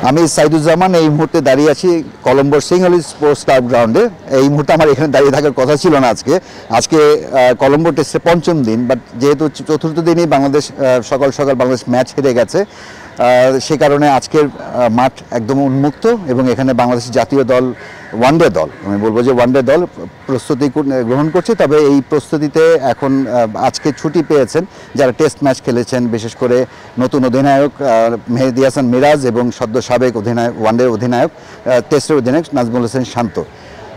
আমি সাইদুজ্জামান এই মুহূর্তে দাঁড়িয়ে আছি কলম্বোর সিংহলী স্পোর্টস ক্লাব গ্রাউন্ডে। এই মুহূর্তে আমার এখানে দাঁড়িয়ে থাকার কথা ছিল না আজকে কলম্বো টেস্টের পঞ্চম দিন, বাট যেহেতু চতুর্থ দিনই বাংলাদেশ সকাল সকাল বাংলাদেশ ম্যাচ হেরে গেছে, সে কারণে আজকের মাঠ একদম উন্মুক্ত এবং এখানে বাংলাদেশ জাতীয় দল ওয়ানডে দল, আমি বলবো যে ওয়ানডে দল প্রস্তুতি গ্রহণ করছে। তবে এই প্রস্তুতিতে এখন আজকে ছুটি পেয়েছেন যারা টেস্ট ম্যাচ খেলেছেন, বিশেষ করে নতুন অধিনায়ক মেহেদী হাসান মিরাজ এবং সদ্য সাবেক অধিনায়ক ওয়ানডের অধিনায়ক টেস্টের অধিনায়ক নাজমুল হোসেন শান্ত।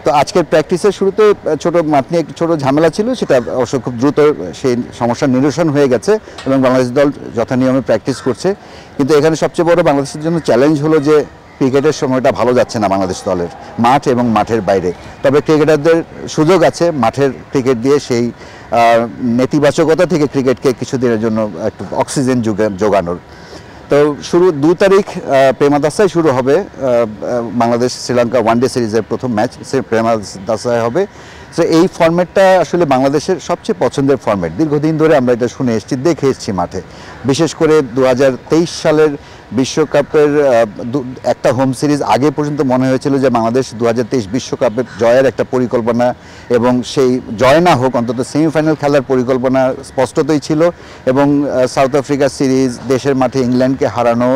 তো আজকের প্র্যাকটিসের শুরুতে ছোটো মাঠ নিয়ে একটু ছোটো ঝামেলা ছিল, সেটা অবশ্য খুব দ্রুত সেই সমস্যার নিরসন হয়ে গেছে এবং বাংলাদেশ দল যথানিয়মে প্র্যাকটিস করছে। কিন্তু এখানে সবচেয়ে বড় বাংলাদেশের জন্য চ্যালেঞ্জ হলো যে ক্রিকেটের সময়টা ভালো যাচ্ছে না বাংলাদেশ দলের, মাঠ এবং মাঠের বাইরে। তবে ক্রিকেটারদের সুযোগ আছে মাঠের ক্রিকেট দিয়ে সেই নেতিবাচকতা থেকে ক্রিকেটকে কিছুদিনের জন্য একটু অক্সিজেন যোগানোর। তো শুরু 2 তারিখ প্রেমাদাসায় শুরু হবে বাংলাদেশ শ্রীলঙ্কা ওয়ানডে সিরিজের প্রথম ম্যাচ, সে প্রেমাদাসায় হবে। তো এই ফরম্যাটটা আসলে বাংলাদেশের সবচেয়ে পছন্দের ফরম্যাট, দীর্ঘদিন ধরে আমরা এটা শুনে এসেছি, দেখে এসেছি মাঠে। বিশেষ করে 2023 সালের বিশ্বকাপের একটা হোম সিরিজ আগে পর্যন্ত মনে হয়েছিল যে বাংলাদেশ 2023 বিশ্বকাপের জয়ের একটা পরিকল্পনা, এবং সেই জয় না হোক অন্তত সেমিফাইনাল খেলার পরিকল্পনা স্পষ্টতই ছিল। এবং সাউথ আফ্রিকা সিরিজ, দেশের মাঠে ইংল্যান্ডকে হারানো,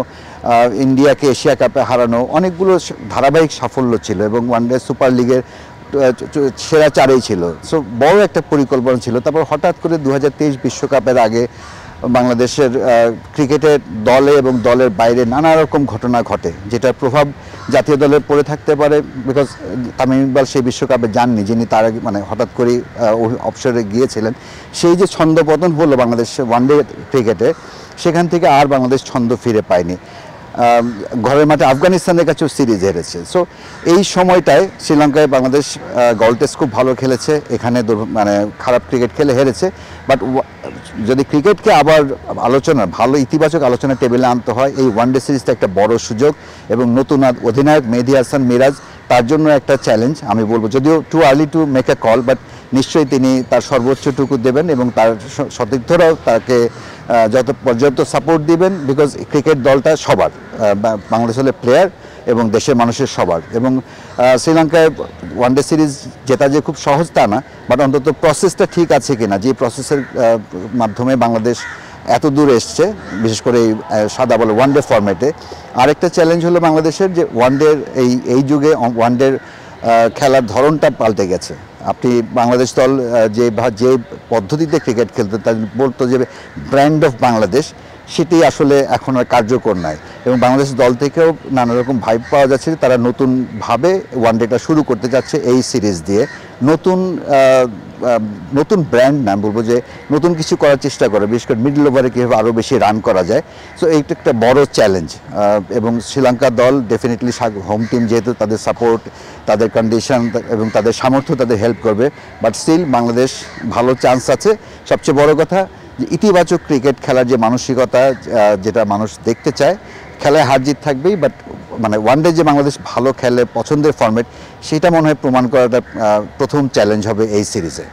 ইন্ডিয়াকে এশিয়া কাপে হারানো, অনেকগুলো ধারাবাহিক সাফল্য ছিল এবং ওয়ানডে সুপার লিগের সেরা 4এই ছিল। সো বড় একটা পরিকল্পনা ছিল। তারপর হঠাৎ করে 2023 বিশ্বকাপের আগে বাংলাদেশের ক্রিকেটের দলে এবং দলের বাইরে নানা রকম ঘটনা ঘটে, যেটার প্রভাব জাতীয় দলের পড়ে থাকতে পারে। বিকজ তামিম ইকবাল সেই বিশ্বকাপে যাননি, যিনি তার আগে হঠাৎ করেই অবসরে গিয়েছিলেন। সেই যে ছন্দপতন হলো বাংলাদেশ ওয়ানডে ক্রিকেটে, সেখান থেকে আর বাংলাদেশ ছন্দ ফিরে পায়নি। ঘরের মাঠে আফগানিস্তানের কাছেও সিরিজ হেরেছে। সো এই সময়টায় শ্রীলঙ্কায় বাংলাদেশ গল টেস্ট খুব ভালো খেলেছে, এখানে খারাপ ক্রিকেট খেলে হেরেছে। বাট যদি ক্রিকেটকে আবার ভালো ইতিবাচক আলোচনা টেবিলে আনতে হয়, এই ওয়ানডে সিরিজটা একটা বড় সুযোগ এবং নতুন অধিনায়ক মেহেদী হাসান মিরাজ তার জন্য একটা চ্যালেঞ্জ আমি বলবো। যদিও too early to make a call, but নিশ্চয়ই তিনি তার সর্বোচ্চটুকু দেবেন এবং তার সতীর্থরাও তাকে পর্যাপ্ত সাপোর্ট দিবেন। বিকজ ক্রিকেট দলটা সবার, বাংলাদেশ হলে প্লেয়ার এবং দেশের মানুষের সবার। এবং শ্রীলঙ্কায় ওয়ানডে সিরিজ জেতা যে খুব সহজ তা না, বাট অন্তত প্রসেসটা ঠিক আছে কিনা, যে প্রসেসের মাধ্যমে বাংলাদেশ এত দূর এসছে, বিশেষ করে এই সাদা বলে ওয়ানডে ফরম্যাটে। আরেকটা চ্যালেঞ্জ হলো বাংলাদেশের যে ওয়ানডের এই যুগে ওয়ানডের খেলার ধরনটা পাল্টে গেছে। আপনি বাংলাদেশ দল যে পদ্ধতিতে ক্রিকেট খেলতে, তার বলতো যে ব্র্যান্ড অফ বাংলাদেশ, সেটি আসলে এখন আর কার্যকর নয়। এবং বাংলাদেশ দল থেকেও নানা রকম ভাইব পাওয়া যাচ্ছে, তারা নতুনভাবে ওয়ানডেটা শুরু করতে যাচ্ছে এই সিরিজ দিয়ে। নতুন ব্র্যান্ড না, বলবো যে নতুন কিছু করার চেষ্টা করে, বিশেষ করে মিডল ওভারে কীভাবে আরও বেশি রান করা যায়। সো এইটা একটা বড় চ্যালেঞ্জ। এবং শ্রীলঙ্কা দল ডেফিনেটলি হোম টিম, যেহেতু তাদের সাপোর্ট, তাদের কন্ডিশন এবং তাদের সামর্থ্য তাদের হেল্প করবে। বাট স্টিল বাংলাদেশ ভালো চান্স আছে। সবচেয়ে বড় কথা যে ইতিবাচক ক্রিকেট খেলার যে মানসিকতা, যেটা মানুষ দেখতে চায়, খেলায় হার জিত থাকবেই, বাট ওয়ানডে যে বাংলাদেশ ভালো খেলে, পছন্দের ফরম্যাট, সেটা মনে হয় প্রমাণ করাটা প্রথম চ্যালেঞ্জ হবে এই সিরিজে।